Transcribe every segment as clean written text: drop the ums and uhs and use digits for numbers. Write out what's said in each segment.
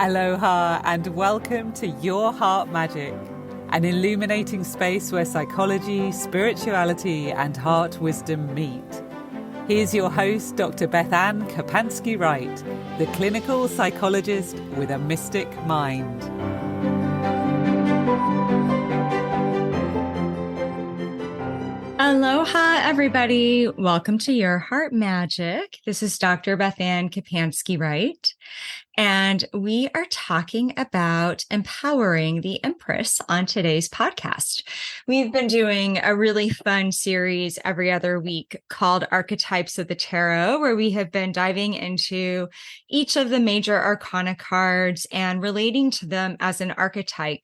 Aloha and welcome to Your Heart Magic, an illuminating space where psychology, spirituality and heart wisdom meet. Here's your host, Dr. BethAnne Kapansky-Wright, the clinical psychologist with a mystic mind. Aloha, everybody. Welcome to Your Heart Magic. This is Dr. BethAnne Kapansky-Wright, and we are talking about empowering the Empress on today's podcast. We've been doing a really fun series every other week called Archetypes of the Tarot, where we have been diving into each of the major arcana cards and relating to them as an archetype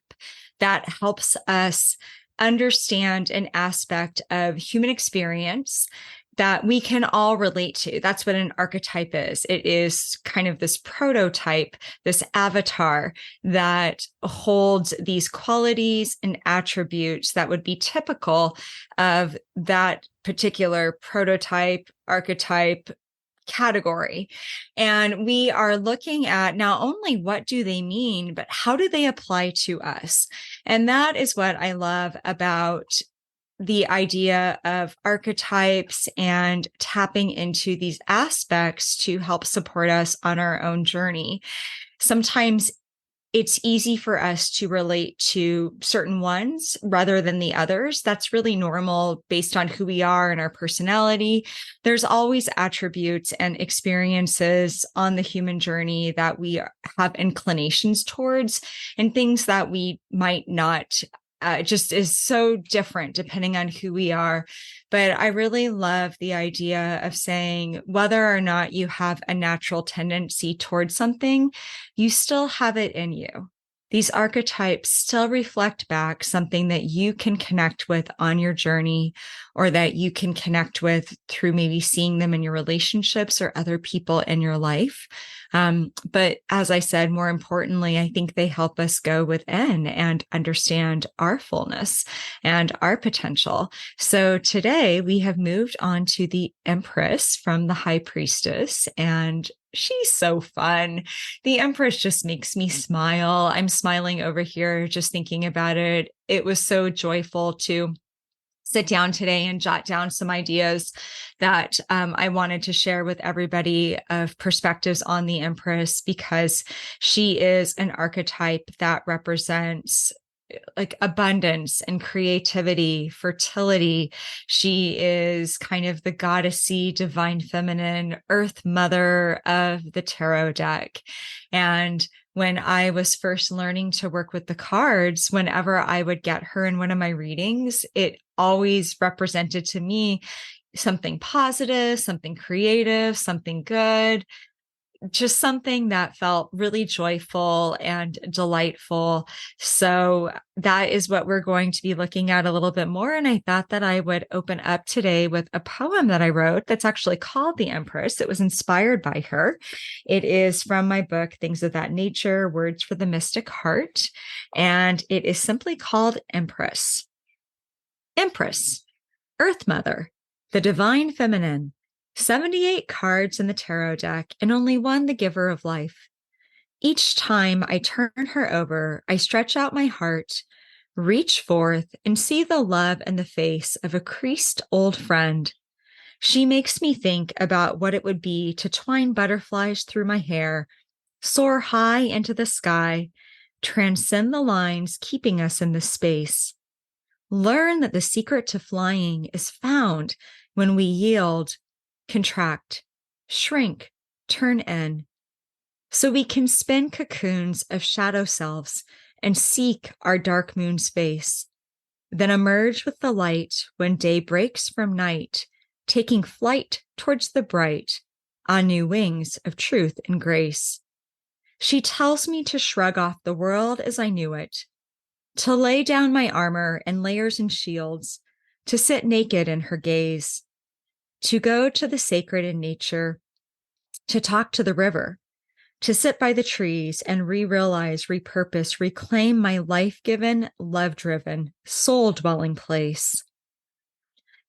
that helps us understand an aspect of human experience that we can all relate to. That's what an archetype is. It is kind of this prototype, this avatar that holds these qualities and attributes that would be typical of that particular prototype, archetype, category. And we are looking at not only what do they mean, but how do they apply to us? And that is what I love about the idea of archetypes and tapping into these aspects to help support us on our own journey. Sometimes it's easy for us to relate to certain ones rather than the others. That's really normal based on who we are and our personality. There's always attributes and experiences on the human journey that we have inclinations towards and things that we might not. Just is so different depending on who we are. But I really love the idea of saying whether or not you have a natural tendency towards something, you still have it in you. These archetypes still reflect back something that you can connect with on your journey, or that you can connect with through maybe seeing them in your relationships or other people in your life. But as I said, more importantly, I think they help us go within and understand our fullness and our potential. So today we have moved on to the Empress from the High Priestess, and she's so fun. The Empress just makes me smile. I'm smiling over here just thinking about it. It was so joyful to sit down today and jot down some ideas that I wanted to share with everybody of perspectives on the Empress, because she is an archetype that represents like abundance and creativity, fertility. She is kind of the goddessy, divine feminine, earth mother of the tarot deck. And when I was first learning to work with the cards, whenever I would get her in one of my readings, it always represented to me something positive, something creative, something good, just something that felt really joyful and delightful. So that is what we're going to be looking at a little bit more. And I thought that I would open up today with a poem that I wrote that's actually called The Empress. It was inspired by her. It is from my book, Things of That Nature, Words for the Mystic Heart. And it is simply called Empress. Empress, Earth Mother, the Divine Feminine. 78 cards in the tarot deck, and only one the giver of life. Each time I turn her over, I stretch out my heart, reach forth, and see the love in the face of a creased old friend. She makes me think about what it would be to twine butterflies through my hair, soar high into the sky, transcend the lines keeping us in this space. Learn that the secret to flying is found when we yield, contract, shrink, turn in, so we can spin cocoons of shadow selves and seek our dark moon space, then emerge with the light when day breaks from night, taking flight towards the bright on new wings of truth and grace. She tells me to shrug off the world as I knew it, to lay down my armor and layers and shields, to sit naked in her gaze, to go to the sacred in nature, to talk to the river, to sit by the trees and re-realize, repurpose, reclaim my life-given, love-driven, soul-dwelling place.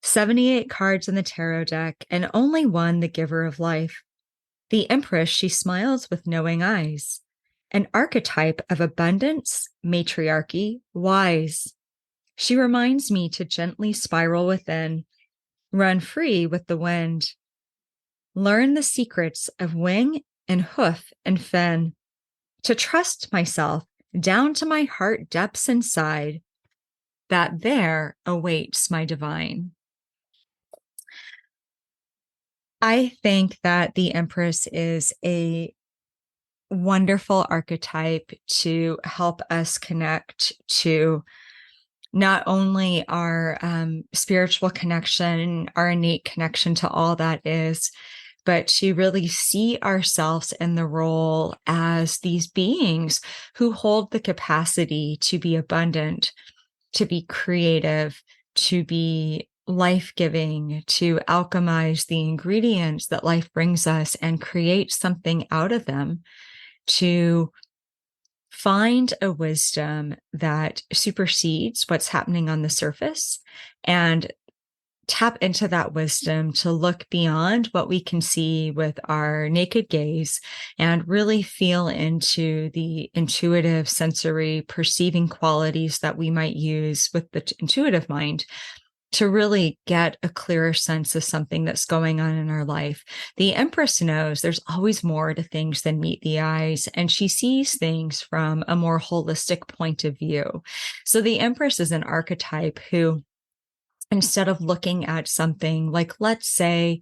78 cards in the tarot deck, and only one the giver of life. The Empress, she smiles with knowing eyes. an archetype of abundance, matriarchy, wise. She reminds me to gently spiral within, run free with the wind, learn the secrets of wing and hoof and fin, to trust myself down to my heart depths inside, that there awaits my divine. I think that the Empress is a wonderful archetype to help us connect to not only our spiritual connection, our innate connection to all that is, but to really see ourselves in the role as these beings who hold the capacity to be abundant, to be creative, to be life-giving, to alchemize the ingredients that life brings us and create something out of them, to find a wisdom that supersedes what's happening on the surface and tap into that wisdom to look beyond what we can see with our naked gaze and really feel into the intuitive, sensory, perceiving qualities that we might use with the intuitive mind to really get a clearer sense of something that's going on in our life. The Empress knows there's always more to things than meet the eyes, and she sees things from a more holistic point of view. So the Empress is an archetype who, instead of looking at something like, let's say,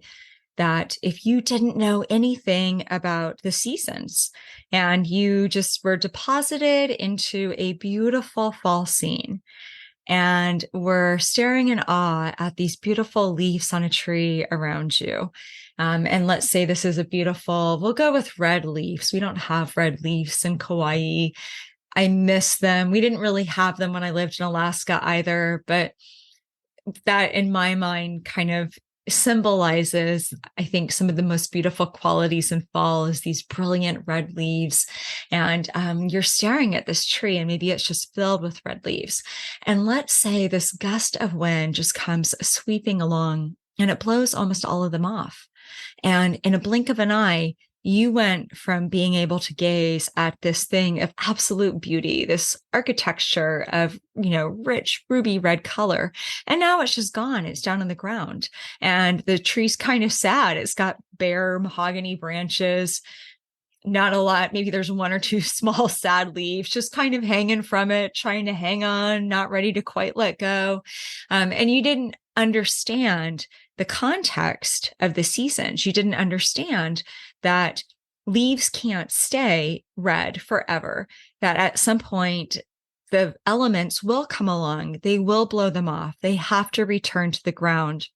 that if you didn't know anything about the seasons and you just were deposited into a beautiful fall scene, and we're staring in awe at these beautiful leaves on a tree around you. And let's say this is a beautiful, we'll go with red leaves. We don't have red leaves in Kauai. I miss them. We didn't really have them when I lived in Alaska either, but that in my mind kind of symbolizes, I think, some of the most beautiful qualities in fall is these brilliant red leaves. And you're staring at this tree and maybe it's just filled with red leaves. And let's say this gust of wind just comes sweeping along and it blows almost all of them off. And in a blink of an eye, you went from being able to gaze at this thing of absolute beauty, this architecture of, rich ruby red color. And now it's just gone. It's down on the ground. And the tree's kind of sad. It's got bare mahogany branches, not a lot. Maybe there's one or two small sad leaves just kind of hanging from it, trying to hang on, not ready to quite let go. And you didn't understand the context of the seasons. You didn't understand that leaves can't stay red forever, that at some point the elements will come along, they will blow them off, they have to return to the ground,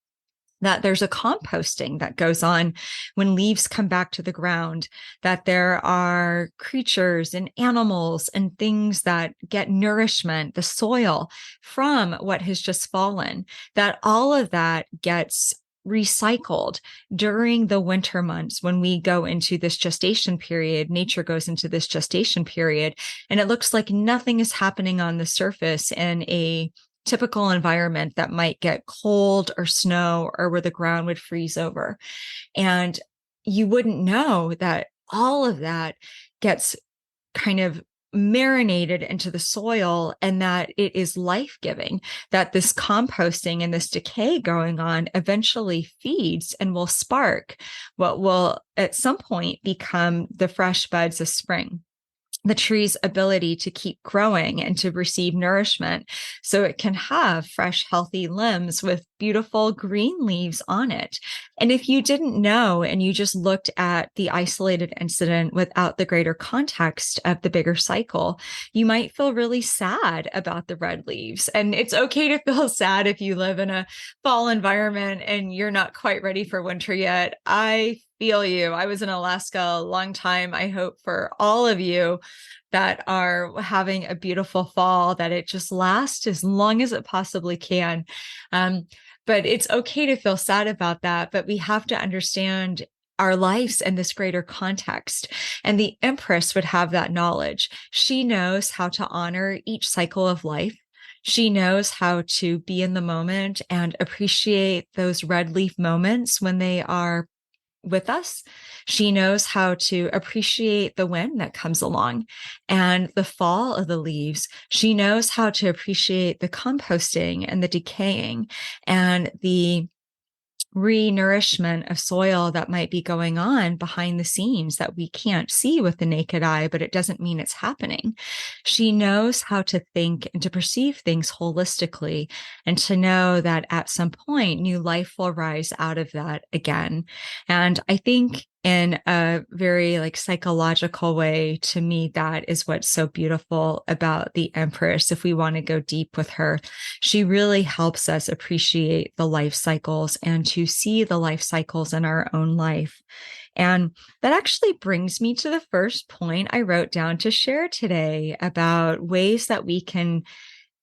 that there's a composting that goes on when leaves come back to the ground, that there are creatures and animals and things that get nourishment, the soil from what has just fallen, that all of that gets recycled during the winter months when we go into this gestation period. Nature goes into this gestation period, and it looks like nothing is happening on the surface in a typical environment that might get cold or snow or where the ground would freeze over. And you wouldn't know that all of that gets kind of marinated into the soil and that it is life-giving, that this composting and this decay going on eventually feeds and will spark what will at some point become the fresh buds of spring, the tree's ability to keep growing and to receive nourishment so it can have fresh, healthy limbs with beautiful green leaves on it. And if you didn't know and you just looked at the isolated incident without the greater context of the bigger cycle, you might feel really sad about the red leaves. And it's okay to feel sad if you live in a fall environment and you're not quite ready for winter yet. I feel you. I was in Alaska a long time. I hope for all of you that are having a beautiful fall, that it just lasts as long as it possibly can. But it's okay to feel sad about that. But we have to understand our lives in this greater context. And the Empress would have that knowledge. She knows how to honor each cycle of life. She knows how to be in the moment and appreciate those red leaf moments when they are with us. She knows how to appreciate the wind that comes along and the fall of the leaves. She knows how to appreciate the composting and the decaying and the re-nourishment of soil that might be going on behind the scenes that we can't see with the naked eye, but it doesn't mean it's happening. She knows how to think and to perceive things holistically, and to know that at some point new life will rise out of that again. And I think in a very like psychological way, to me, that is what's so beautiful about the Empress. If we want to go deep with her, she really helps us appreciate the life cycles and to see the life cycles in our own life. And that actually brings me to the first point I wrote down to share today about ways that we can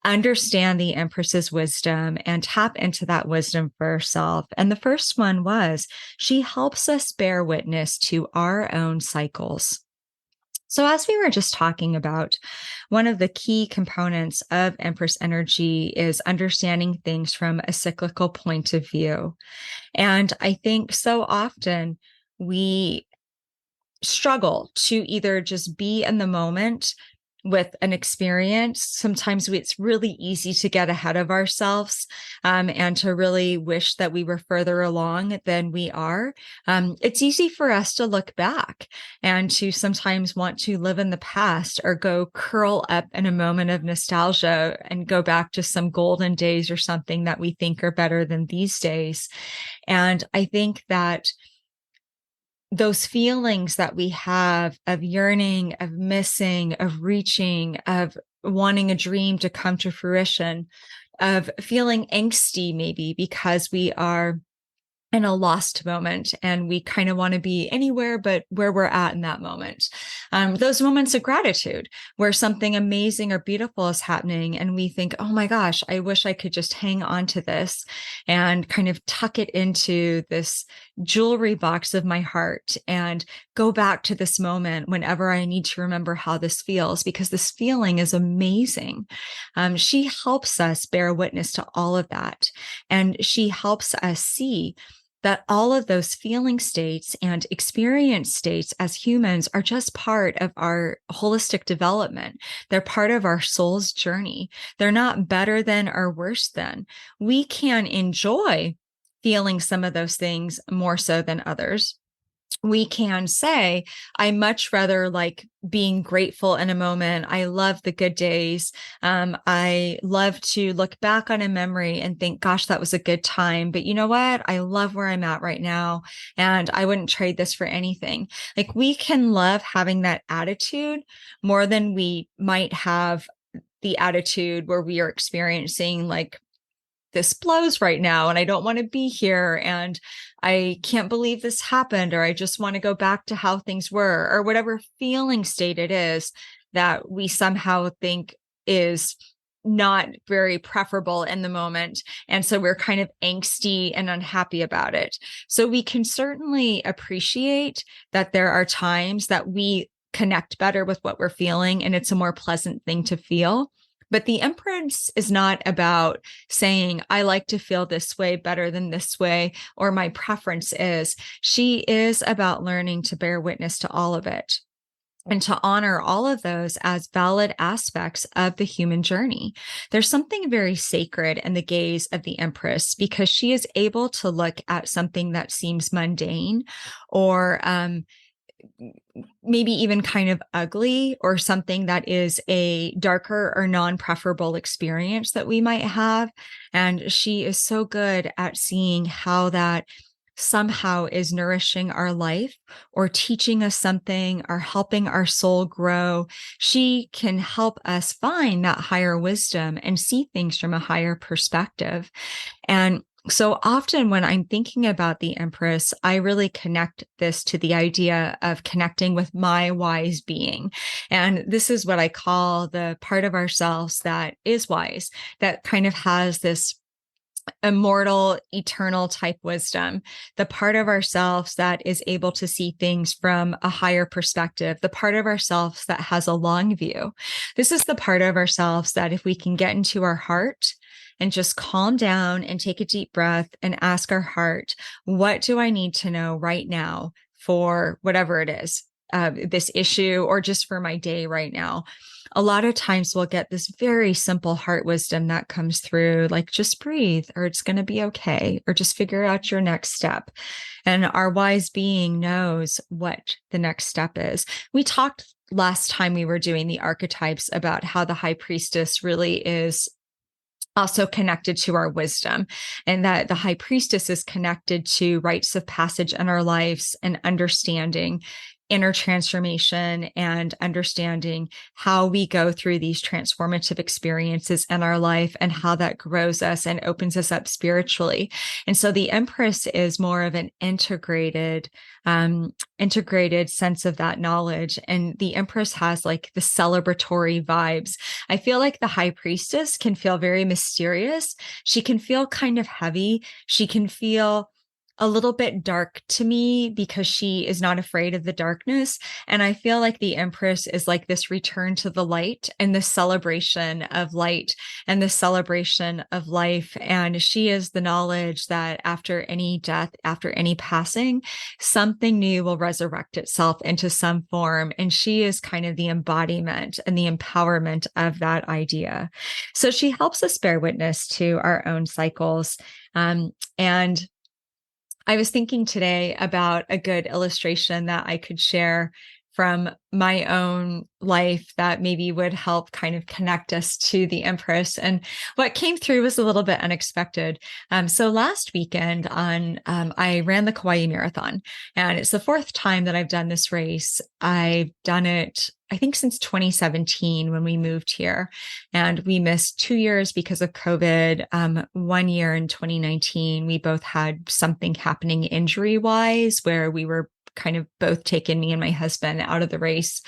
understand the Empress's wisdom and tap into that wisdom for ourselves. And the first one was she helps us bear witness to our own cycles. So, as we were just talking about, one of the key components of Empress energy is understanding things from a cyclical point of view. And I think so often we struggle to either just be in the moment with an experience. Sometimes it's really easy to get ahead of ourselves and to really wish that we were further along than we are. It's easy for us to look back and to sometimes want to live in the past or go curl up in a moment of nostalgia and go back to some golden days or something that we think are better than these days. And I think that those feelings that we have of yearning, of missing, of reaching, of wanting a dream to come to fruition, of feeling angsty maybe because we are in a lost moment and we kind of want to be anywhere but where we're at in that moment. Those moments of gratitude where something amazing or beautiful is happening and we think, oh my gosh, I wish I could just hang on to this and kind of tuck it into this jewelry box of my heart and go back to this moment whenever I need to remember how this feels, because this feeling is amazing. She helps us bear witness to all of that. And she helps us see that all of those feeling states and experience states as humans are just part of our holistic development. They're part of our soul's journey. They're not better than or worse than. We can enjoy feeling some of those things more so than others. We can say, I much rather like being grateful in a moment. I love the good days. I love to look back on a memory and think, gosh, that was a good time. But you know what? I love where I'm at right now. And I wouldn't trade this for anything. Like we can love having that attitude more than we might have the attitude where we are experiencing like, this blows right now and I don't want to be here and I can't believe this happened, or I just want to go back to how things were, or whatever feeling state it is that we somehow think is not very preferable in the moment. And so we're kind of angsty and unhappy about it. So we can certainly appreciate that there are times that we connect better with what we're feeling and it's a more pleasant thing to feel. But the Empress is not about saying, I like to feel this way better than this way, or my preference is. She is about learning to bear witness to all of it and to honor all of those as valid aspects of the human journey. There's something very sacred in the gaze of the Empress because she is able to look at something that seems mundane or maybe even kind of ugly, or something that is a darker or non-preferable experience that we might have. And she is so good at seeing how that somehow is nourishing our life or teaching us something or helping our soul grow. She can help us find that higher wisdom and see things from a higher perspective. And so often when I'm thinking about the Empress, I really connect this to the idea of connecting with my wise being. And this is what I call the part of ourselves that is wise, that kind of has this immortal, eternal type wisdom, the part of ourselves that is able to see things from a higher perspective, the part of ourselves that has a long view. This is the part of ourselves that if we can get into our heart and just calm down and take a deep breath and ask our heart, what do I need to know right now for whatever it is, this issue, or just for my day right now? A lot of times we'll get this very simple heart wisdom that comes through, like just breathe, or it's going to be okay, or just figure out your next step. And our wise being knows what the next step is. We talked last time we were doing the archetypes about how the high priestess really is also connected to our wisdom, and that the high priestess is connected to rites of passage in our lives and understanding inner transformation and understanding how we go through these transformative experiences in our life and how that grows us and opens us up spiritually. And so the Empress is more of an integrated sense of that knowledge. And the Empress has like the celebratory vibes. I feel like the high priestess can feel very mysterious. She can feel kind of heavy. She can feel a little bit dark to me because she is not afraid of the darkness. And I feel like the Empress is like this return to the light and the celebration of light and the celebration of life. And she is the knowledge that after any death, after any passing, something new will resurrect itself into some form. And she is kind of the embodiment and the empowerment of that idea. So she helps us bear witness to our own cycles. And I was thinking today about a good illustration that I could share from my own life that maybe would help kind of connect us to the Empress. And what came through was a little bit unexpected. So last weekend I ran the Kauai Marathon, and it's the fourth time that I've done this race. I've done it, I think, since 2017 when we moved here, and we missed 2 years because of COVID. 1 year in 2019, we both had something happening injury wise where we were kind of both taken, me and my husband, out of the race,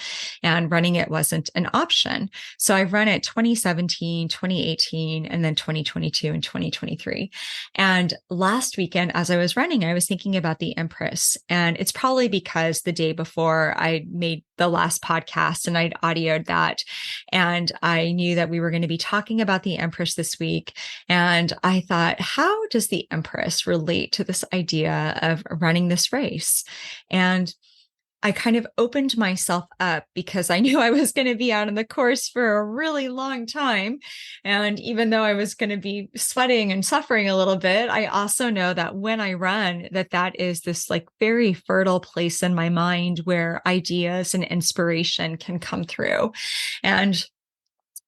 and running it wasn't an option. So I've run it 2017, 2018, and then 2022 and 2023. And last weekend, as I was running, I was thinking about the Empress. And it's probably because the day before I made the last podcast and I'd audioed that. And I knew that we were going to be talking about the Empress this week. And I thought, how does the Empress relate to this idea of running this race? And I kind of opened myself up because I knew I was going to be out on the course for a really long time. And even though I was going to be sweating and suffering a little bit, I also know that when I run, that is this like very fertile place in my mind where ideas and inspiration can come through. And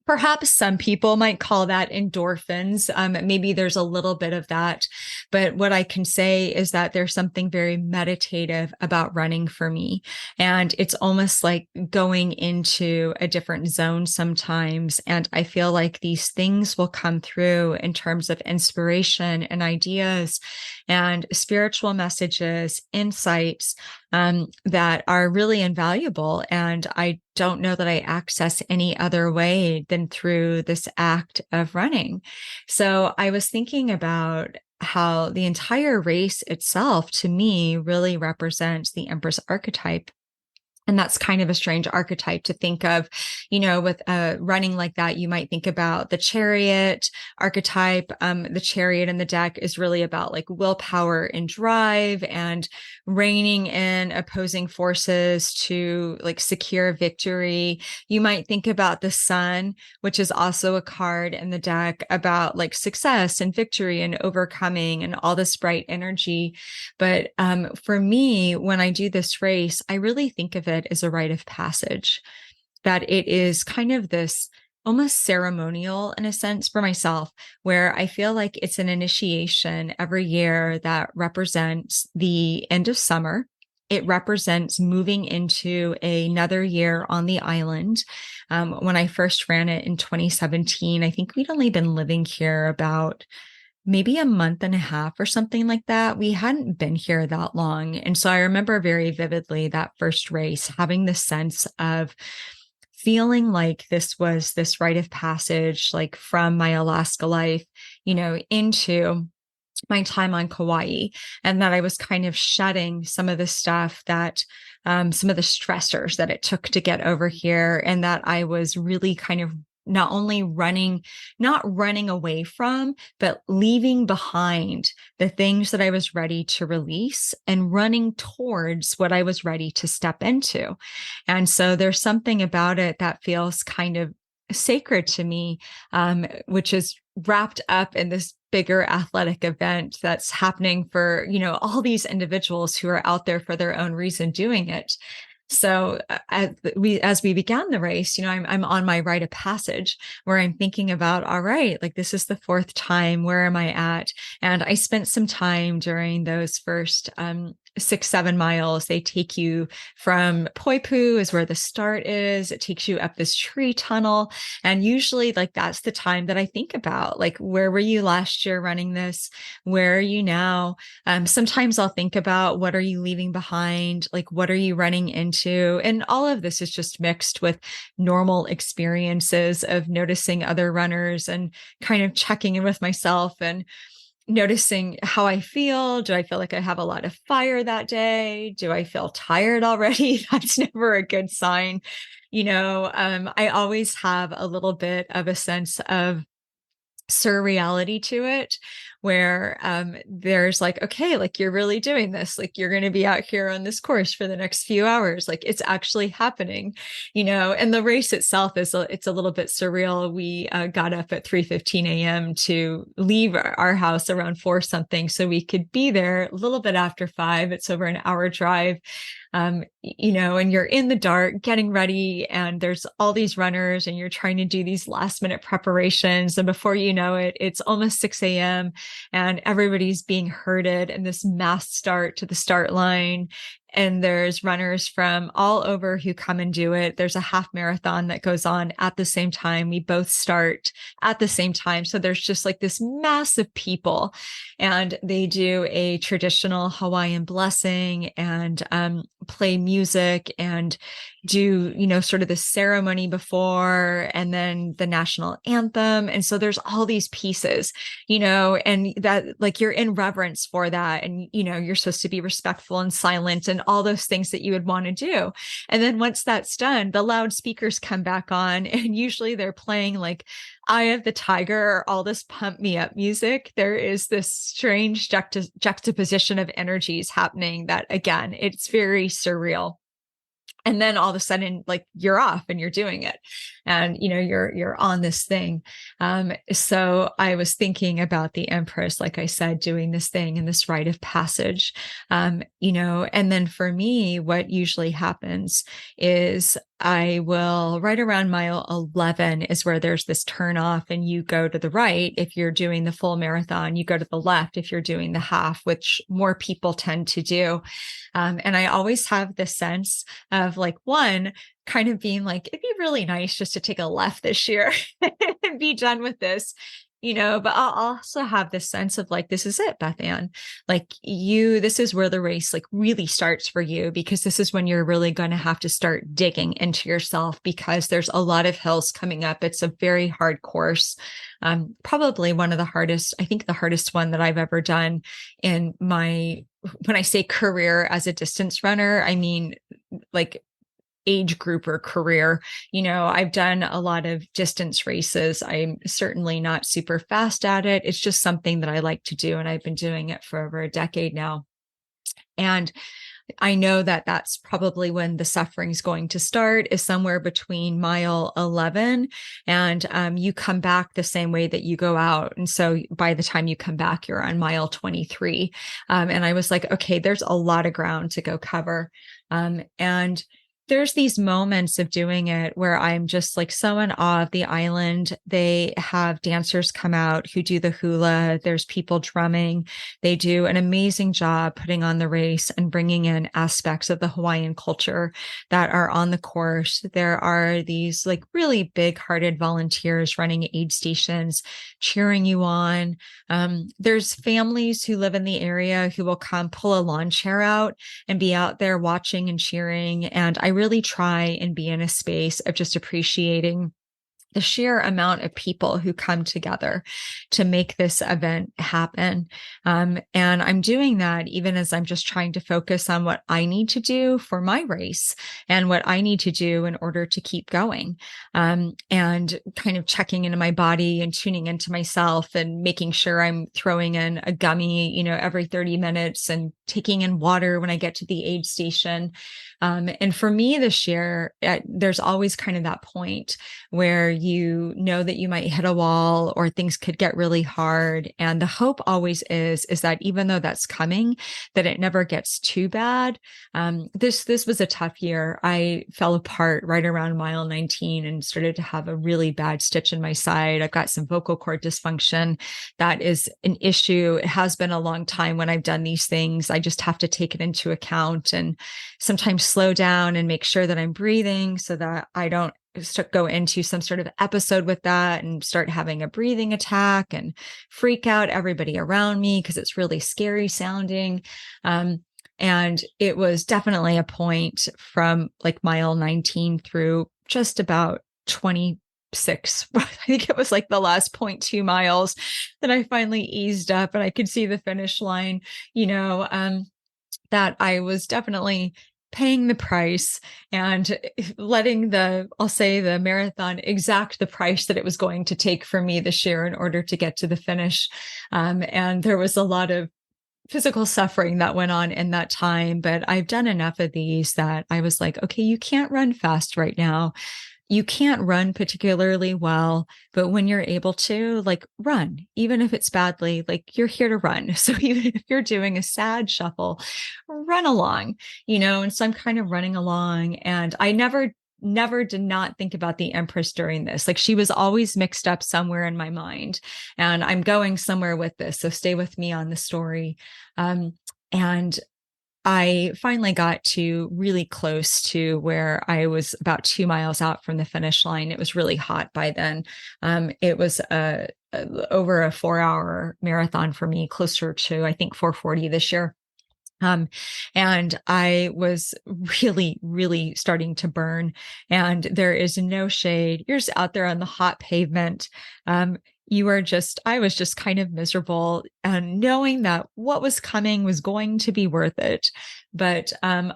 perhaps some people might call that endorphins. Maybe there's a little bit of that. But what I can say is that there's something very meditative about running for me. And it's almost like going into a different zone sometimes. And I feel like these things will come through in terms of inspiration and ideas and spiritual messages, insights that are really invaluable. And I don't know that I access any other way than through this act of running. So I was thinking about how the entire race itself, to me, really represents the Empress archetype. And that's kind of a strange archetype to think of, with running like that. You might think about the chariot archetype. The chariot in the deck is really about like willpower and drive and reining in opposing forces to like secure victory. You might think about the sun, which is also a card in the deck about like success and victory and overcoming and all this bright energy. But for me, when I do this race, I really think of it as a rite of passage, that it is kind of this almost ceremonial in a sense for myself, where I feel like it's an initiation every year that represents the end of summer. It represents moving into another year on the island. When I first ran it in 2017, I think we'd only been living here about maybe a month and a half or something like that. We hadn't been here that long. And so I remember very vividly that first race, having the sense of feeling like this was this rite of passage, like from my Alaska life, into my time on Kauai, and that I was kind of shedding some of the stuff that some of the stressors that it took to get over here, and that I was really kind of not only not running away from, but leaving behind the things that I was ready to release and running towards what I was ready to step into. And so there's something about it that feels kind of sacred to me, which is wrapped up in this bigger athletic event that's happening for, all these individuals who are out there for their own reason doing it. So as we began the race, I'm on my rite of passage where I'm thinking about, all right, like this is the fourth time, where am I at? And I spent some time during those first 6-7 miles. They take you from Poipu is where the start is. It takes you up this tree tunnel. And usually like that's the time that I think about, like, where were you last year running this? Where are you now? Sometimes I'll think about, what are you leaving behind? Like, what are you running into? And all of this is just mixed with normal experiences of noticing other runners and kind of checking in with myself and noticing how I feel. Do I feel like I have a lot of fire that day? Do I feel tired already? That's never a good sign. I always have a little bit of a sense of surreality to it, where there's like, okay, like you're really doing this, like you're going to be out here on this course for the next few hours, like it's actually happening, and the race itself it's a little bit surreal. We got up at 3:15 a.m. to leave our house around 4 something so we could be there a little bit after 5. It's over an hour drive. And you're in the dark getting ready, and there's all these runners, and you're trying to do these last minute preparations. And before you know it, it's almost 6 a.m. and everybody's being herded in this mass start to the start line. And there's runners from all over who come and do it. There's a half marathon that goes on at the same time. We both start at the same time. So there's just like this mass of people, and they do a traditional Hawaiian blessing and play music and do, sort of the ceremony before, and then the national anthem. And so there's all these pieces, and that like you're in reverence for that. And, you're supposed to be respectful and silent and all those things that you would want to do. And then once that's done, the loudspeakers come back on, and usually they're playing like Eye of the Tiger or all this pump me up music. There is this strange juxtaposition of energies happening that, again, it's very surreal. And then all of a sudden, like you're off and you're doing it, and you're on this thing. So I was thinking about the Empress, like I said, doing this thing in this rite of passage. And then for me, what usually happens is I will, right around mile 11 is where there's this turn off, and you go to the right if you're doing the full marathon. You go to the left if you're doing the half, which more people tend to do. And I always have this sense of like, one, kind of being like, it'd be really nice just to take a left this year and be done with this, but I'll also have this sense of like, this is it, BethAnne, like this is where the race like really starts for you, because this is when you're really going to have to start digging into yourself, because there's a lot of hills coming up. It's a very hard course. Probably one of the hardest, I think the hardest one that I've ever done in my, when I say career as a distance runner, I mean like age group or career. I've done a lot of distance races. I'm certainly not super fast at it. It's just something that I like to do. And I've been doing it for over a decade now. And I know that that's probably when the suffering is going to start, is somewhere between mile 11 and you come back the same way that you go out. And so by the time you come back, you're on mile 23. And I was like, okay, there's a lot of ground to go cover. And there's these moments of doing it where I'm just like so in awe of the island. They have dancers come out who do the hula. There's people drumming. They do an amazing job putting on the race and bringing in aspects of the Hawaiian culture that are on the course. There are these like really big hearted volunteers running aid stations, cheering you on. There's families who live in the area who will come pull a lawn chair out and be out there watching and cheering. And I really try and be in a space of just appreciating the sheer amount of people who come together to make this event happen. And I'm doing that even as I'm just trying to focus on what I need to do for my race and what I need to do in order to keep going. And kind of checking into my body and tuning into myself and making sure I'm throwing in a gummy, every 30 minutes and taking in water when I get to the aid station. And for me this year, there's always kind of that point where you know that you might hit a wall or things could get really hard. And the hope always is that even though that's coming, that it never gets too bad. This was a tough year. I fell apart right around mile 19 and started to have a really bad stitch in my side. I've got some vocal cord dysfunction. That is an issue. It has been a long time when I've done these things. I just have to take it into account and sometimes slow down and make sure that I'm breathing so that I don't go into some sort of episode with that and start having a breathing attack and freak out everybody around me because it's really scary sounding. And it was definitely a point from like mile 19 through just about 26. I think it was like the last 0.2 miles that I finally eased up and I could see the finish line, that I was definitely paying the price and letting I'll say the marathon exact the price that it was going to take for me this year in order to get to the finish. And there was a lot of physical suffering that went on in that time, but I've done enough of these that I was like, okay, you can't run fast right now. You can't run particularly well, but when you're able to, like, run, even if it's badly, like, you're here to run. So even if you're doing a sad shuffle, run along, and so I'm kind of running along. And I never did not think about the Empress during this. Like, she was always mixed up somewhere in my mind, and I'm going somewhere with this. So stay with me on the story. And I finally got to really close to where I was about 2 miles out from the finish line. It was really hot by then. It was over a 4-hour marathon for me, closer to, I think, 4:40 this year. And I was really, really starting to burn, and there is no shade. You're just out there on the hot pavement. I was just kind of miserable, and knowing that what was coming was going to be worth it, but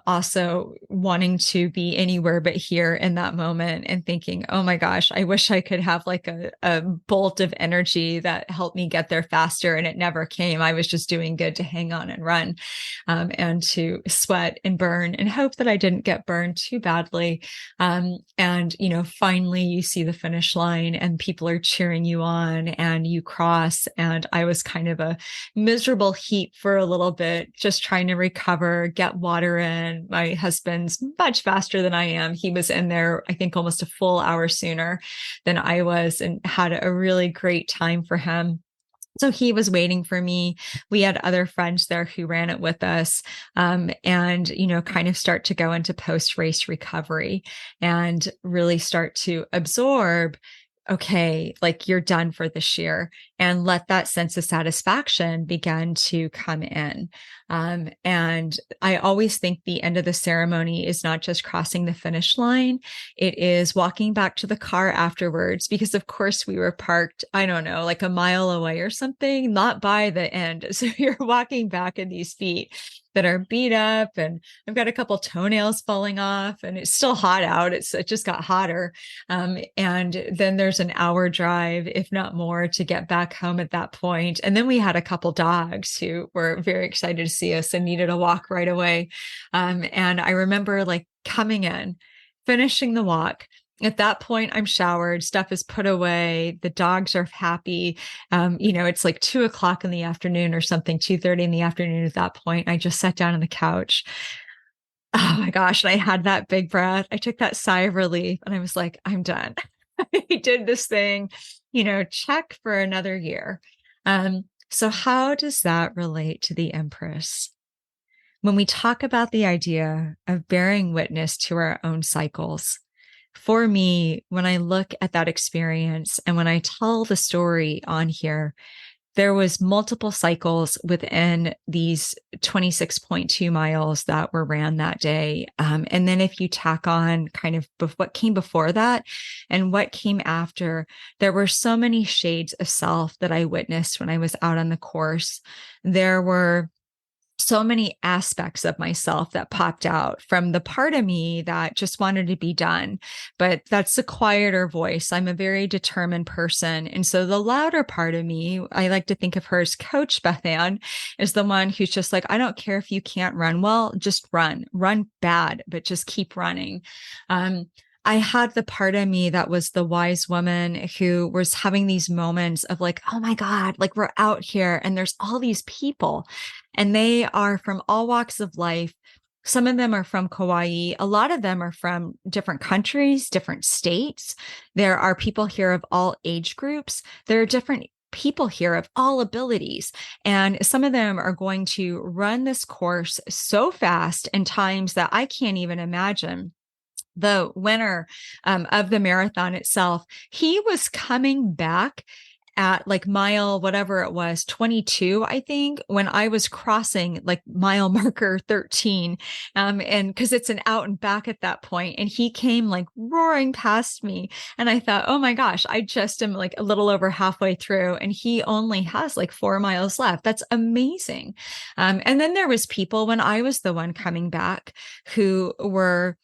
also wanting to be anywhere but here in that moment and thinking, oh my gosh, I wish I could have like a bolt of energy that helped me get there faster. And it never came. I was just doing good to hang on and run, and to sweat and burn and hope that I didn't get burned too badly. And finally you see the finish line and people are cheering you on and you cross. And I was kind of a miserable heap for a little bit, just trying to recover, get water in. My husband's much faster than I am. He was in there, I think, almost a full hour sooner than I was, and had a really great time for him. So he was waiting for me. We had other friends there who ran it with us, and, kind of start to go into post-race recovery and really start to absorb, okay, like, you're done for this year, and let that sense of satisfaction begin to come in. And I always think the end of the ceremony is not just crossing the finish line. It is walking back to the car afterwards, because of course we were parked, I don't know, like a mile away or something, not by the end. So you're walking back in these feet that are beat up, and I've got a couple toenails falling off, and it's still hot out. It just got hotter. And then there's an hour drive, if not more, to get back home at that point. And then we had a couple dogs who were very excited to see us and needed a walk right away. And I remember, like, coming in, finishing the walk. At that point, I'm showered, stuff is put away, the dogs are happy. It's like 2:00 in the afternoon or something, 2:30 in the afternoon at that point. I just sat down on the couch. Oh my gosh. And I had that big breath. I took that sigh of relief and I was like, I'm done. I did this thing, check for another year. So how does that relate to the Empress? When we talk about the idea of bearing witness to our own cycles, for me, when I look at that experience and when I tell the story on here, there was multiple cycles within these 26.2 miles that were ran that day. And then if you tack on kind of what came before that and what came after, there were so many shades of self that I witnessed when I was out on the course. There were so many aspects of myself that popped out, from the part of me that just wanted to be done. But that's the quieter voice. I'm a very determined person. And so the louder part of me, I like to think of her as Coach BethAnne, is the one who's just like, I don't care if you can't run well, just run bad, but just keep running. I had the part of me that was the wise woman who was having these moments of like, oh my God, like we're out here and there's all these people and they are from all walks of life. Some of them are from Kauai. A lot of them are from different countries, different states. There are people here of all age groups. There are different people here of all abilities. And some of them are going to run this course so fast in times that I can't even imagine. The winner of the marathon itself, he was coming back at like mile, whatever it was, 22, I think, when I was crossing like mile marker 13. And because it's an out and back at that point, and he came like roaring past me. And I thought, oh my gosh, I just am like a little over halfway through, and he only has like 4 miles left. That's amazing. And then there was people when I was the one coming back who were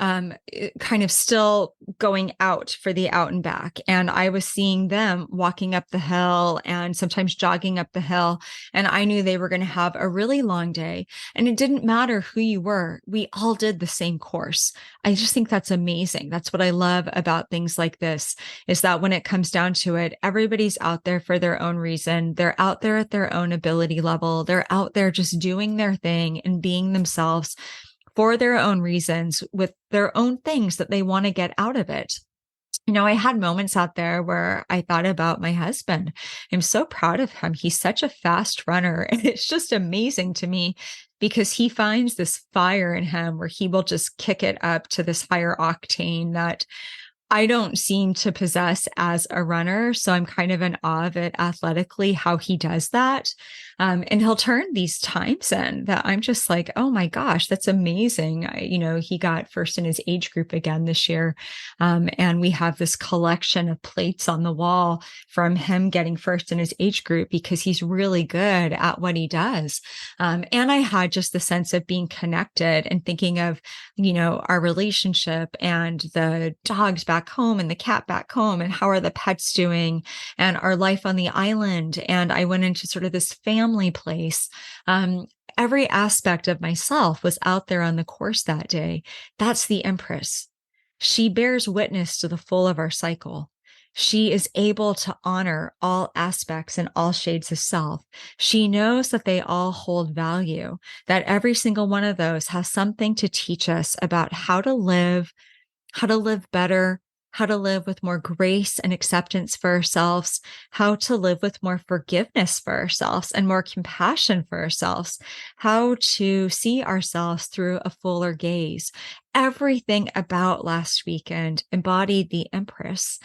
kind of still going out for the out and back. And I was seeing them walking up the hill and sometimes jogging up the hill. And I knew they were going to have a really long day. And it didn't matter who you were. We all did the same course. I just think that's amazing. That's what I love about things like this, is that when it comes down to it, everybody's out there for their own reason. They're out there at their own ability level. They're out there just doing their thing and being themselves for their own reasons, with their own things that they want to get out of it. You know, I had moments out there where I thought about my husband. I'm so proud of him. He's such a fast runner. And it's just amazing to me because he finds this fire in him where he will just kick it up to this higher octane that I don't seem to possess as a runner. So I'm kind of in awe of it athletically, how he does that. And he'll turn these times in that I'm just like, oh my gosh, that's amazing. He got first in his age group again this year. And we have this collection of plates on the wall from him getting first in his age group because he's really good at what he does. And I had just the sense of being connected and thinking of, our relationship and the dogs back home and the cat back home and how are the pets doing and our life on the island. And I went into sort of this family place. Every aspect of myself was out there on the course that day. That's the Empress. She bears witness to the full of our cycle. She is able to honor all aspects and all shades of self. She knows that they all hold value, that every single one of those has something to teach us about how to live better, how to live with more grace and acceptance for ourselves, how to live with more forgiveness for ourselves and more compassion for ourselves, how to see ourselves through a fuller gaze. Everything about last weekend embodied the Empress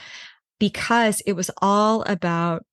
because it was all about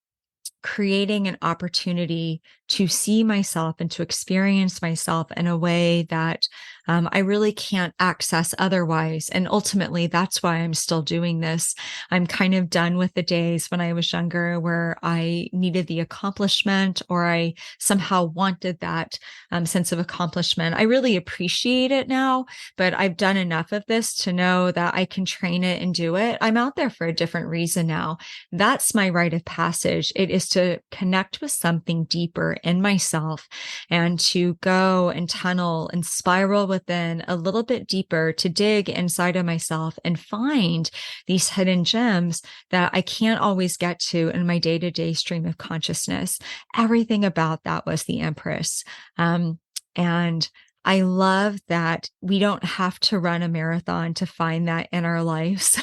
creating an opportunity to see myself and to experience myself in a way that I really can't access otherwise. And ultimately, that's why I'm still doing this. I'm kind of done with the days when I was younger where I needed the accomplishment or I somehow wanted that sense of accomplishment. I really appreciate it now, but I've done enough of this to know that I can train it and do it. I'm out there for a different reason now. That's my rite of passage. It is to connect with something deeper in myself and to go and tunnel and spiral within a little bit deeper, to dig inside of myself and find these hidden gems that I can't always get to in my day-to-day stream of consciousness. Everything about that was the Empress. And I love that we don't have to run a marathon to find that in our lives.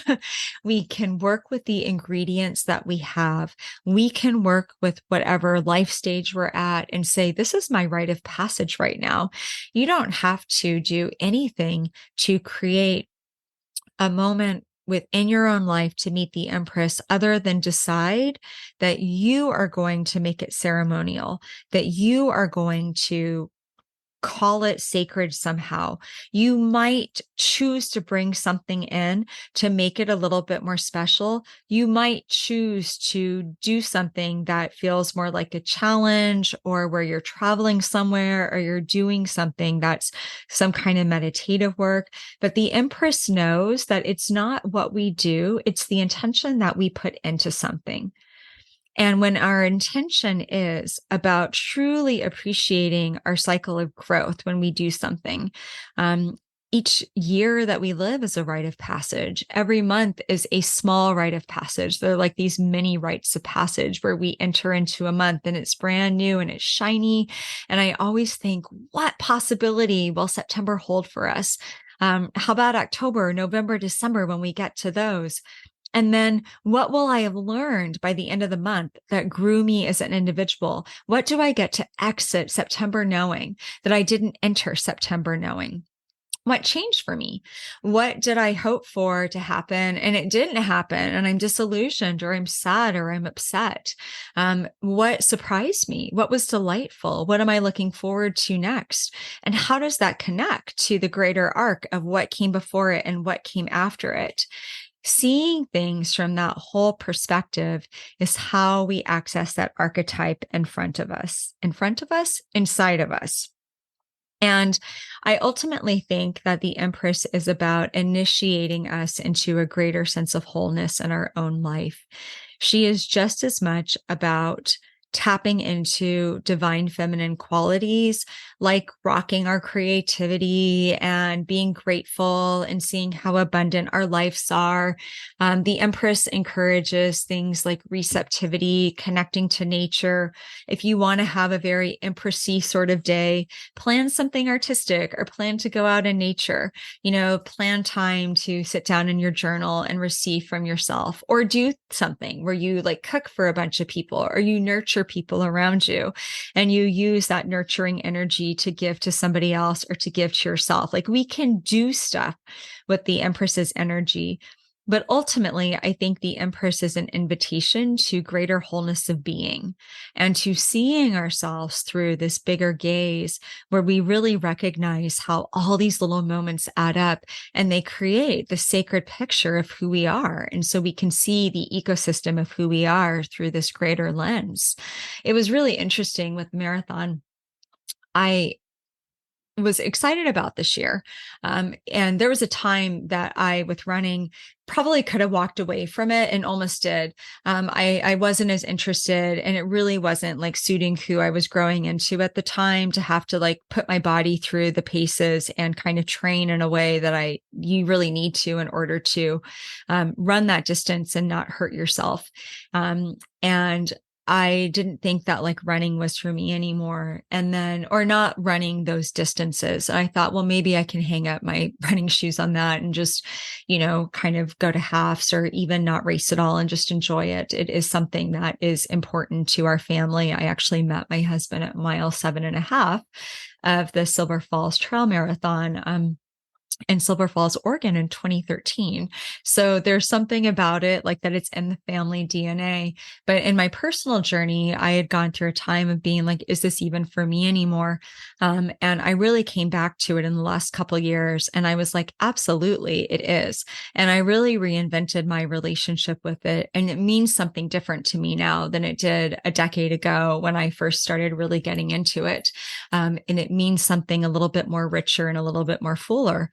We can work with the ingredients that we have. We can work with whatever life stage we're at and say, this is my rite of passage right now. You don't have to do anything to create a moment within your own life to meet the Empress other than decide that you are going to make it ceremonial, that you are going to call it sacred somehow. You might choose to bring something in to make it a little bit more special. You might choose to do something that feels more like a challenge, or where you're traveling somewhere, or you're doing something that's some kind of meditative work. But the Empress knows that it's not what we do, it's the intention that we put into something. And when our intention is about truly appreciating our cycle of growth when we do something, each year that we live is a rite of passage. Every month is a small rite of passage. They're like these mini rites of passage where we enter into a month and it's brand new and it's shiny. And I always think, what possibility will September hold for us? How about October, November, December when we get to those? And then what will I have learned by the end of the month that grew me as an individual? What do I get to exit September knowing that I didn't enter September knowing? What changed for me? What did I hope for to happen and it didn't happen? And I'm disillusioned, or I'm sad, or I'm upset. What surprised me? What was delightful? What am I looking forward to next? And how does that connect to the greater arc of what came before it and what came after it? Seeing things from that whole perspective is how we access that archetype in front of us, inside of us. And I ultimately think that the Empress is about initiating us into a greater sense of wholeness in our own life. She is just as much about tapping into divine feminine qualities, like rocking our creativity and being grateful and seeing how abundant our lives are. The Empress encourages things like receptivity, connecting to nature. If you want to have a very Empressy sort of day, plan something artistic or plan to go out in nature. Plan time to sit down in your journal and receive from yourself, or do something where you like cook for a bunch of people, or you nurture people around you and you use that nurturing energy to give to somebody else or to give to yourself. Like, we can do stuff with the Empress's energy. But ultimately, I think the Empress is an invitation to greater wholeness of being and to seeing ourselves through this bigger gaze where we really recognize how all these little moments add up and they create the sacred picture of who we are. And so we can see the ecosystem of who we are through this greater lens. It was really interesting with marathon. I was excited about this year. And there was a time that with running, probably could have walked away from it and almost did. I wasn't as interested, and it really wasn't like suiting who I was growing into at the time, to have to like put my body through the paces and kind of train in a way that you really need to in order to run that distance and not hurt yourself. And I didn't think that like running was for me anymore. Or not running those distances. I thought, well, maybe I can hang up my running shoes on that and just, kind of go to halves or even not race at all and just enjoy it. It is something that is important to our family. I actually met my husband at mile 7.5 of the Silver Falls Trail Marathon. In Silver Falls, Oregon in 2013. So there's something about it like that it's in the family DNA. But in my personal journey, I had gone through a time of being like, is this even for me anymore? And I really came back to it in the last couple of years. And I was like, absolutely, it is. And I really reinvented my relationship with it. And it means something different to me now than it did a decade ago when I first started really getting into it. And it means something a little bit more richer and a little bit more fuller.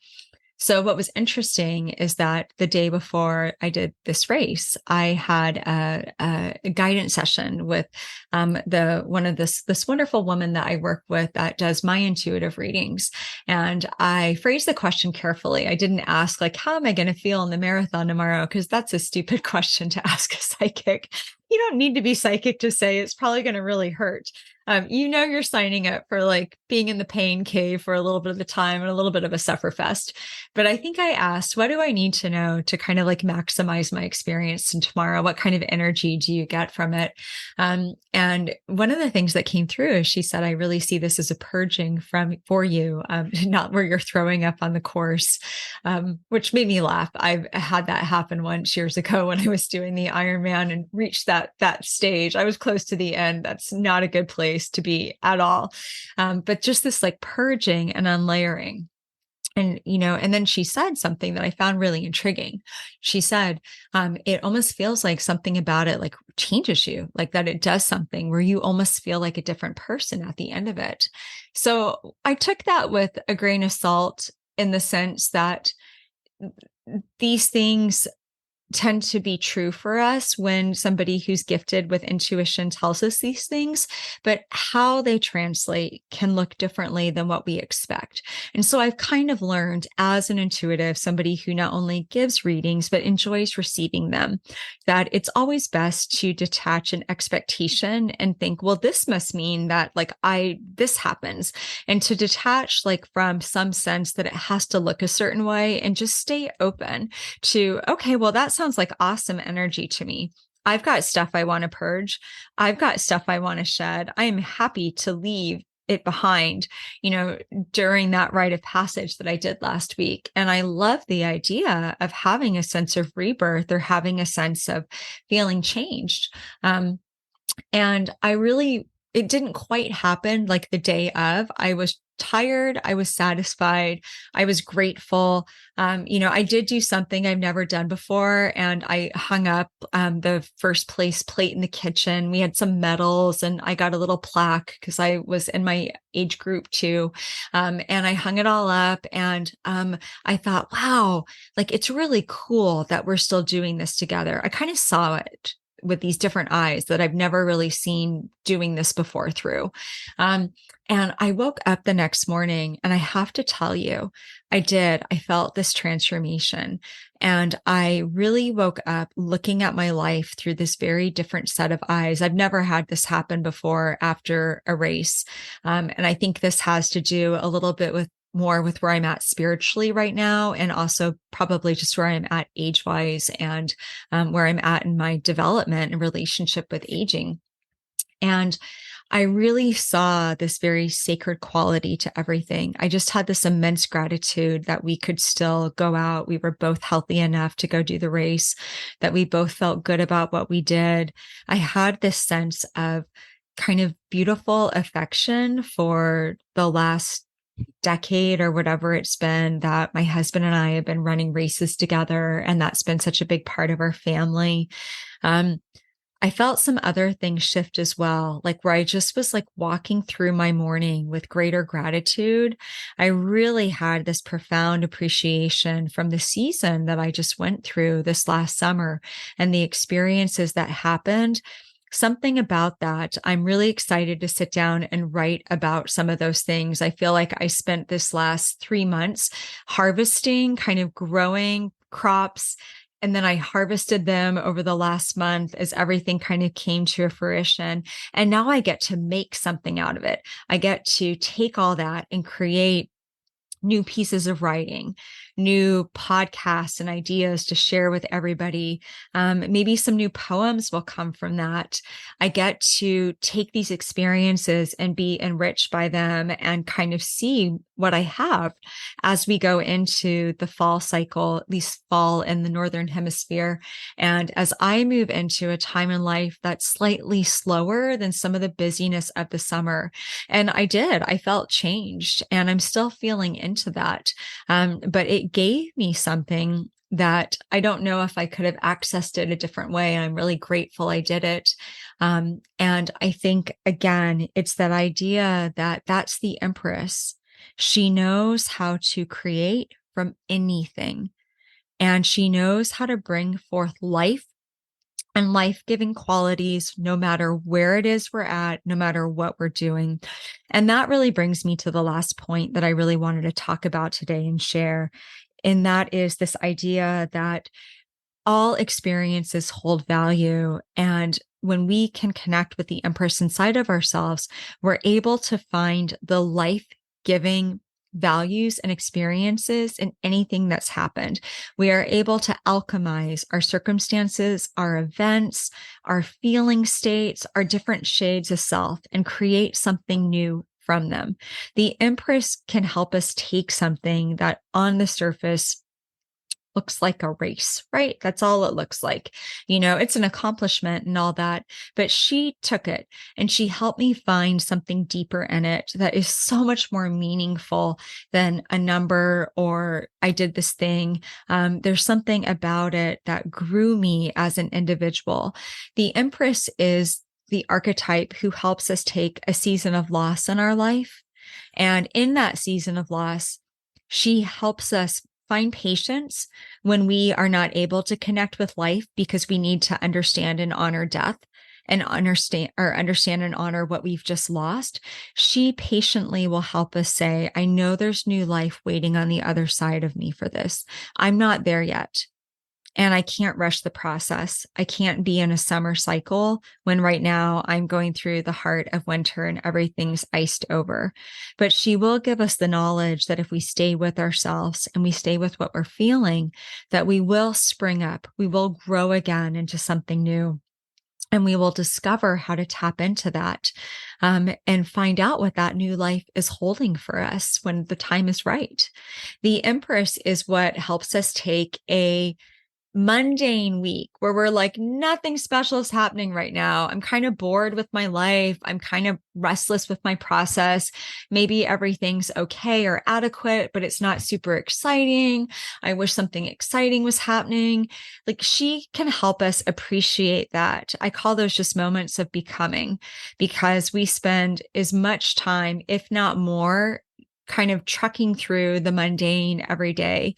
So what was interesting is that the day before I did this race, I had a guidance session with this wonderful woman that I work with that does my intuitive readings. And I phrased the question carefully. I didn't ask like, how am I going to feel in the marathon tomorrow? Because that's a stupid question to ask a psychic. You don't need to be psychic to say it's probably going to really hurt. You're signing up for like being in the pain cave for a little bit of the time and a little bit of a sufferfest. But I think I asked, what do I need to know to kind of like maximize my experience in tomorrow? What kind of energy do you get from it? And one of the things that came through is she said, I really see this as a purging for you, not where you're throwing up on the course, which made me laugh. I've had that happen once years ago when I was doing the Ironman and reached that stage. I was close to the end. That's not a good place to be at all. But just this like purging and unlayering. And then she said something that I found really intriguing. She said, it almost feels like something about it like changes you, like that it does something where you almost feel like a different person at the end of it. So I took that with a grain of salt in the sense that these things tend to be true for us when somebody who's gifted with intuition tells us these things, but how they translate can look differently than what we expect. And so I've kind of learned as an intuitive, somebody who not only gives readings, but enjoys receiving them, that it's always best to detach an expectation and think, well, this must mean that this happens. And to detach like from some sense that it has to look a certain way and just stay open to, okay, well, that sounds like awesome energy to me. I've got stuff I want to purge. I've got stuff I want to shed. I am happy to leave it behind, during that rite of passage that I did last week. And I love the idea of having a sense of rebirth or having a sense of feeling changed. And it didn't quite happen like the day of. I was tired. I was satisfied. I was grateful. I did do something I've never done before, and I hung up the first place plate in the kitchen. We had some medals, and I got a little plaque because I was in my age group too. And I hung it all up, and I thought, wow, like it's really cool that we're still doing this together. I kind of saw it with these different eyes that I've never really seen doing this before through. And I woke up the next morning, and I have to tell you, I felt this transformation, and I really woke up looking at my life through this very different set of eyes. I've never had this happen before after a race. And I think this has to do a little bit with where I'm at spiritually right now, and also probably just where I'm at age-wise and where I'm at in my development and relationship with aging. And I really saw this very sacred quality to everything. I just had this immense gratitude that we could still go out. We were both healthy enough to go do the race, that we both felt good about what we did. I had this sense of kind of beautiful affection for the last decade or whatever it's been that my husband and I have been running races together. And that's been such a big part of our family. I felt some other things shift as well, like where I just was like walking through my morning with greater gratitude. I really had this profound appreciation from the season that I just went through this last summer and the experiences that happened. Something about that. I'm really excited to sit down and write about some of those things. I feel like I spent this last 3 months harvesting, kind of growing crops. And then I harvested them over the last month as everything kind of came to fruition. And now I get to make something out of it. I get to take all that and create new pieces of writing, new podcasts and ideas to share with everybody. Maybe some new poems will come from that. I get to take these experiences and be enriched by them and kind of see what I have as we go into the fall cycle, at least fall in the Northern Hemisphere. And as I move into a time in life that's slightly slower than some of the busyness of the summer. And I felt changed, and I'm still feeling into that. But it gave me something that I don't know if I could have accessed it a different way. And I'm really grateful I did it. And I think, again, it's that idea that that's the Empress. She knows how to create from anything, and she knows how to bring forth life and life-giving qualities, no matter where it is we're at, no matter what we're doing. And that really brings me to the last point that I really wanted to talk about today and share. And that is this idea that all experiences hold value, and when we can connect with the Empress inside of ourselves, we're able to find the life-giving values and experiences in anything that's happened. We are able to alchemize our circumstances, our events, our feeling states, our different shades of self, and create something new from them. The Empress can help us take something that on the surface looks like a race, right? That's all it looks like. It's an accomplishment and all that. But she took it and she helped me find something deeper in it that is so much more meaningful than a number or I did this thing. There's something about it that grew me as an individual. The Empress is the archetype who helps us take a season of loss in our life. And in that season of loss, she helps us find patience when we are not able to connect with life because we need to understand and honor death and understand and honor what we've just lost. She patiently will help us say, I know there's new life waiting on the other side of me for this. I'm not there yet. And I can't rush the process. I can't be in a summer cycle when right now I'm going through the heart of winter and everything's iced over. But she will give us the knowledge that if we stay with ourselves and we stay with what we're feeling, that we will spring up, we will grow again into something new. And we will discover how to tap into that and find out what that new life is holding for us when the time is right. The Empress is what helps us take a mundane week where we're like, nothing special is happening right now. I'm kind of bored with my life. I'm kind of restless with my process. Maybe everything's okay or adequate, but it's not super exciting. I wish something exciting was happening. Like she can help us appreciate that. I call those just moments of becoming because we spend as much time, if not more, kind of trucking through the mundane every day.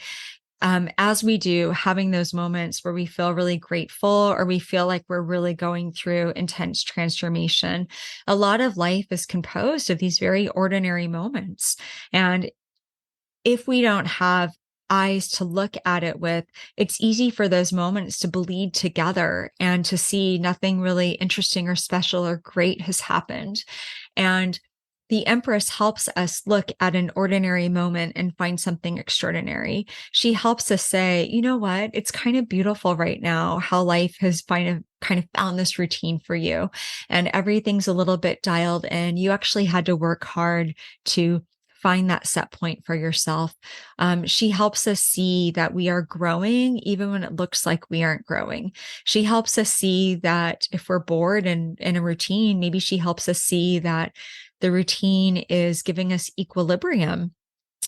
As we do, having those moments where we feel really grateful or we feel like we're really going through intense transformation. A lot of life is composed of these very ordinary moments. And if we don't have eyes to look at it with, it's easy for those moments to bleed together and to see nothing really interesting or special or great has happened. And the Empress helps us look at an ordinary moment and find something extraordinary. She helps us say, you know what? It's kind of beautiful right now how life has kind of found this routine for you and everything's a little bit dialed in. You actually had to work hard to find that set point for yourself. She helps us see that we are growing even when it looks like we aren't growing. She helps us see that if we're bored and in a routine, maybe she helps us see that the routine is giving us equilibrium.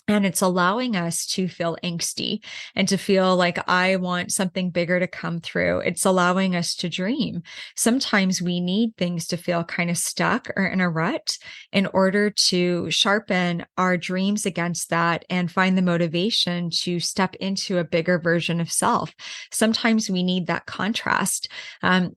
And it's allowing us to feel angsty and to feel like I want something bigger to come through. It's allowing us to dream. Sometimes we need things to feel kind of stuck or in a rut in order to sharpen our dreams against that and find the motivation to step into a bigger version of self. Sometimes we need that contrast.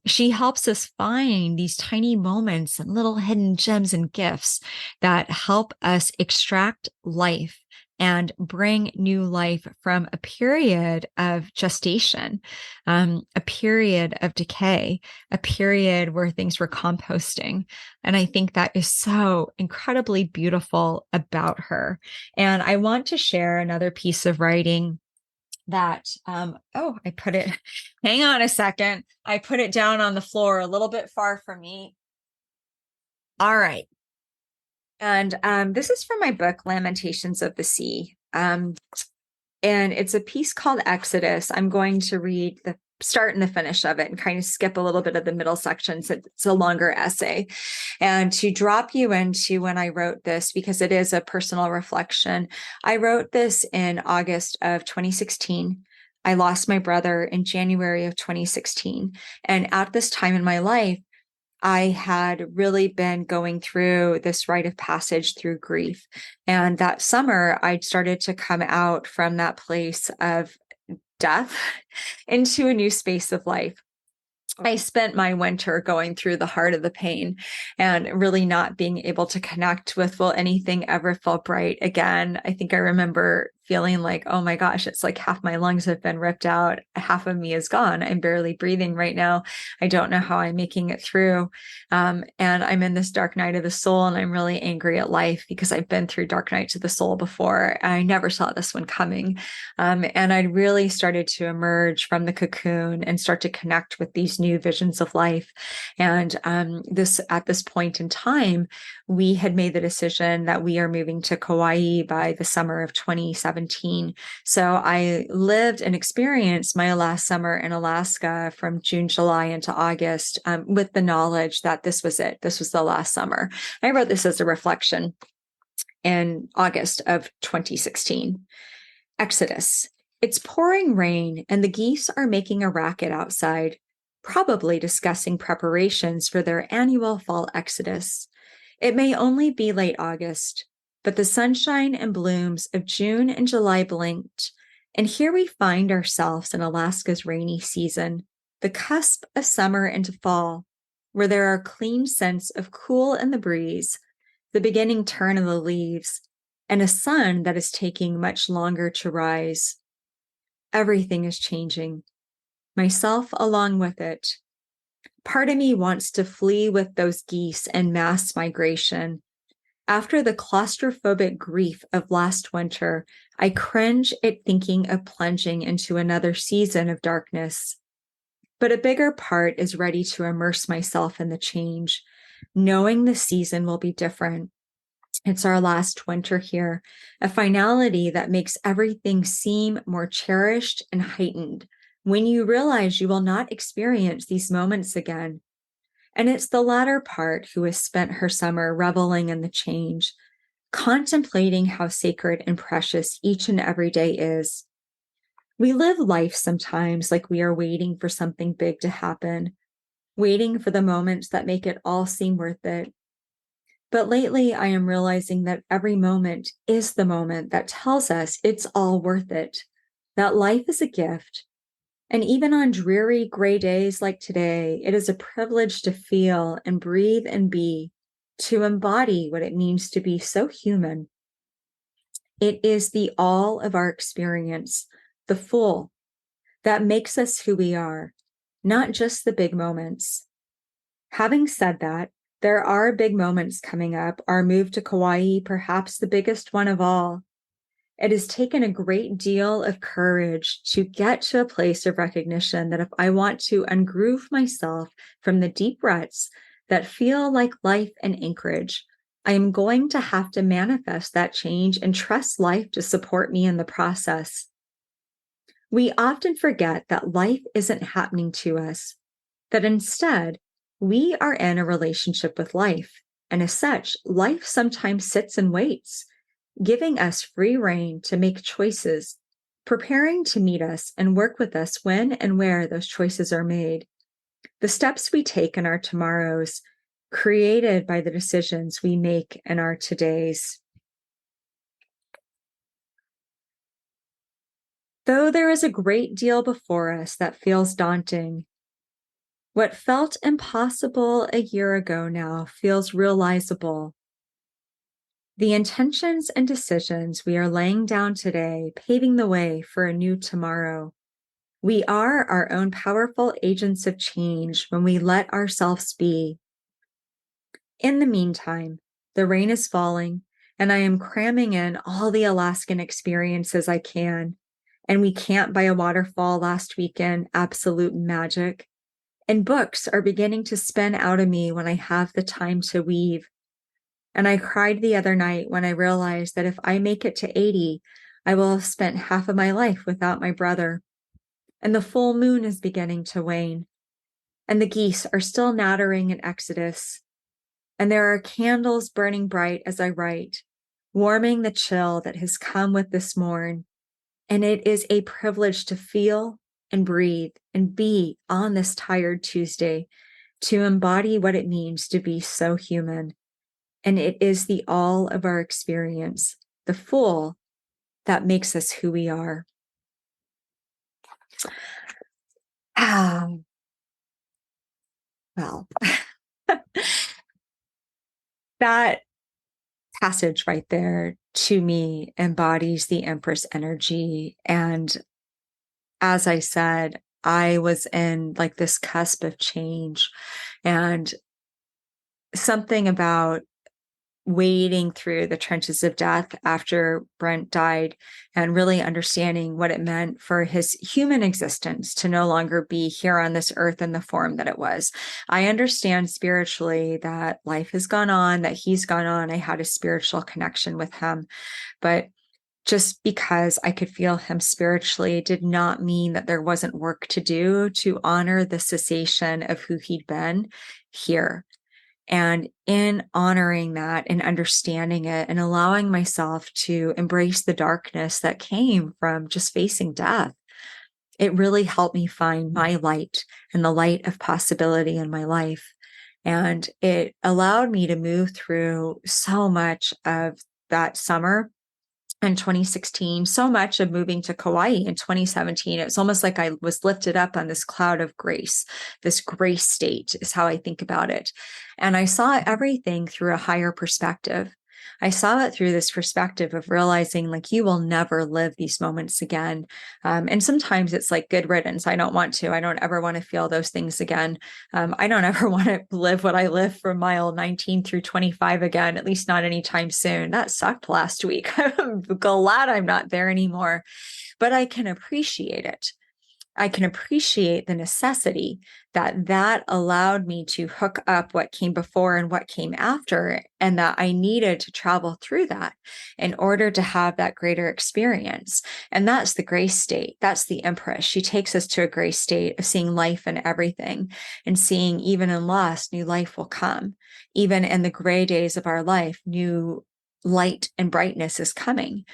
She helps us find these tiny moments and little hidden gems and gifts that help us extract life and bring new life from a period of gestation, a period of decay, a period where things were composting. And I think that is so incredibly beautiful about her. And I want to share another piece of writing that, I put it, hang on a second. I put it down on the floor a little bit far from me. All right. And this is from my book, Lamentations of the Sea. And it's a piece called Exodus. I'm going to read the start and the finish of it and kind of skip a little bit of the middle section since it's a longer essay. And to drop you into when I wrote this, because it is a personal reflection, I wrote this in August of 2016. I lost my brother in January of 2016. And at this time in my life, I had really been going through this rite of passage through grief. And that summer, I started to come out from that place of death into a new space of life. I spent my winter going through the heart of the pain and really not being able to connect with, will anything ever feel bright again? I think I remember feeling like, oh my gosh, it's like half my lungs have been ripped out. Half of me is gone. I'm barely breathing right now. I don't know how I'm making it through. And I'm in this dark night of the soul, and I'm really angry at life because I've been through dark nights of the soul before. I never saw this one coming. And I really started to emerge from the cocoon and start to connect with these new visions of life. And at this point in time, we had made the decision that we are moving to Kauai by the summer of 2017. So I lived and experienced my last summer in Alaska from June, July into August, with the knowledge that this was it. This was the last summer. I wrote this as a reflection in August of 2016. Exodus. It's pouring rain and the geese are making a racket outside, probably discussing preparations for their annual fall exodus. It may only be late August, but the sunshine and blooms of June and July blinked, and here we find ourselves in Alaska's rainy season, the cusp of summer into fall, where there are clean scents of cool in the breeze, the beginning turn of the leaves, and a sun that is taking much longer to rise. Everything is changing, myself along with it. Part of me wants to flee with those geese and mass migration. After the claustrophobic grief of last winter, I cringe at thinking of plunging into another season of darkness. But a bigger part is ready to immerse myself in the change, knowing the season will be different. It's our last winter here, a finality that makes everything seem more cherished and heightened when you realize you will not experience these moments again. And it's the latter part who has spent her summer reveling in the change, contemplating how sacred and precious each and every day is. We live life sometimes like we are waiting for something big to happen, waiting for the moments that make it all seem worth it. But lately, I am realizing that every moment is the moment that tells us it's all worth it, that life is a gift. And even on dreary gray days like today, it is a privilege to feel and breathe and be, to embody what it means to be so human. It is the all of our experience, the full, that makes us who we are, not just the big moments. Having said that, there are big moments coming up, our move to Kauai, perhaps the biggest one of all. It has taken a great deal of courage to get to a place of recognition that if I want to ungroove myself from the deep ruts that feel like life and anchorage, I am going to have to manifest that change and trust life to support me in the process. We often forget that life isn't happening to us, that instead, we are in a relationship with life, and as such, life sometimes sits and waits, giving us free rein to make choices, preparing to meet us and work with us when and where those choices are made. The steps we take in our tomorrows, created by the decisions we make in our todays. Though there is a great deal before us that feels daunting, what felt impossible a year ago now feels realizable. The intentions and decisions we are laying down today, paving the way for a new tomorrow. We are our own powerful agents of change when we let ourselves be. In the meantime, the rain is falling, and I am cramming in all the Alaskan experiences I can. And we camped by a waterfall last weekend, absolute magic. And books are beginning to spin out of me when I have the time to weave. And I cried the other night when I realized that if I make it to 80, I will have spent half of my life without my brother. And the full moon is beginning to wane. And the geese are still nattering in Exodus. And there are candles burning bright as I write, warming the chill that has come with this morn. And it is a privilege to feel and breathe and be on this tired Tuesday, to embody what it means to be so human. And it is the all of our experience, the full, that makes us who we are. Well, that passage right there to me embodies the Empress energy. And as I said, I was in like this cusp of change, and something about wading through the trenches of death after Brent died and really understanding what it meant for his human existence to no longer be here on this earth in the form that it was. I understand spiritually that life has gone on, that he's gone on. I had a spiritual connection with him, but just because I could feel him spiritually did not mean that there wasn't work to do to honor the cessation of who he'd been here. And in honoring that and understanding it and allowing myself to embrace the darkness that came from just facing death, it really helped me find my light and the light of possibility in my life. And it allowed me to move through so much of that summer in 2016, so much of moving to Kauai in 2017. It's almost like I was lifted up on this cloud of grace. This grace state is how I think about it. And I saw everything through a higher perspective. I saw it through this perspective of realizing like you will never live these moments again. And sometimes it's like good riddance. I don't want to. I don't ever want to feel those things again. I don't ever want to live what I lived from mile 19 through 25 again, at least not anytime soon. That sucked last week. I'm glad I'm not there anymore, but I can appreciate it. I can appreciate the necessity that allowed me to hook up what came before and what came after, and that I needed to travel through that in order to have that greater experience. And that's the grace state. That's the Empress. She takes us to a grace state of seeing life in everything and seeing even in loss, new life will come. Even in the gray days of our life, new light and brightness is coming.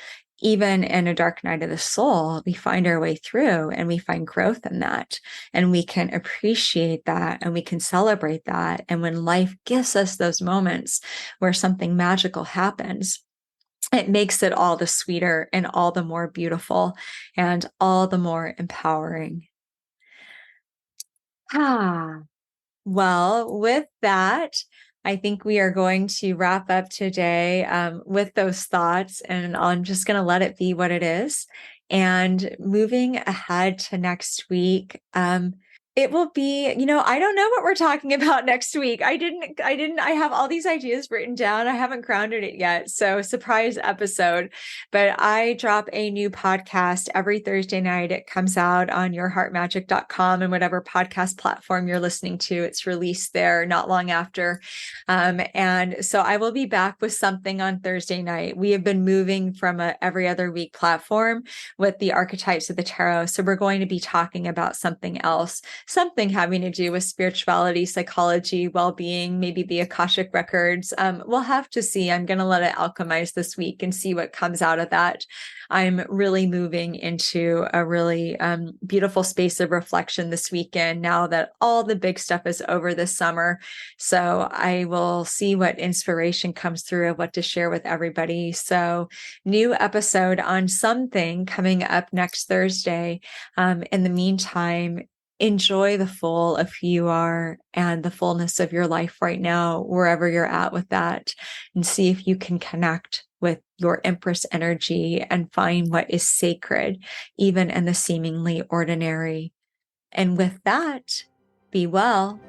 Even in a dark night of the soul, we find our way through and we find growth in that. And we can appreciate that and we can celebrate that. And when life gives us those moments where something magical happens, it makes it all the sweeter and all the more beautiful and all the more empowering. Well, with that, I think we are going to wrap up today with those thoughts, and I'm just going to let it be what it is. And moving ahead to next week, it will be, I don't know what we're talking about next week. I have all these ideas written down. I haven't grounded it yet. So surprise episode, but I drop a new podcast every Thursday night. It comes out on yourheartmagic.com and whatever podcast platform you're listening to, it's released there not long after. And so I will be back with something on Thursday night. We have been moving from a every other week platform with the Archetypes of the Tarot. So we're going to be talking about something else. Something having to do with spirituality, psychology, well-being, maybe the Akashic records. We'll have to see. I'm going to let it alchemize this week and see what comes out of that. I'm really moving into a really beautiful space of reflection this weekend now that all the big stuff is over this summer. So I will see what inspiration comes through of what to share with everybody. So new episode on something coming up next Thursday. In the meantime, enjoy the full of who you are and the fullness of your life right now, wherever you're at with that, and see if you can connect with your Empress energy and find what is sacred, even in the seemingly ordinary. And with that, be well,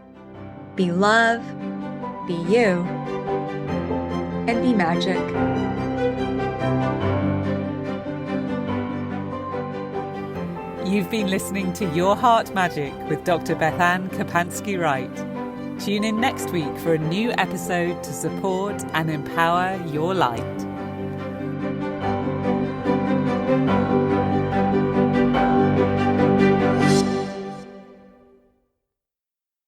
be love, be you, and be magic. You've been listening to Your Heart Magic with Dr. BethAnne Kapansky-Wright. Tune in next week for a new episode to support and empower your light.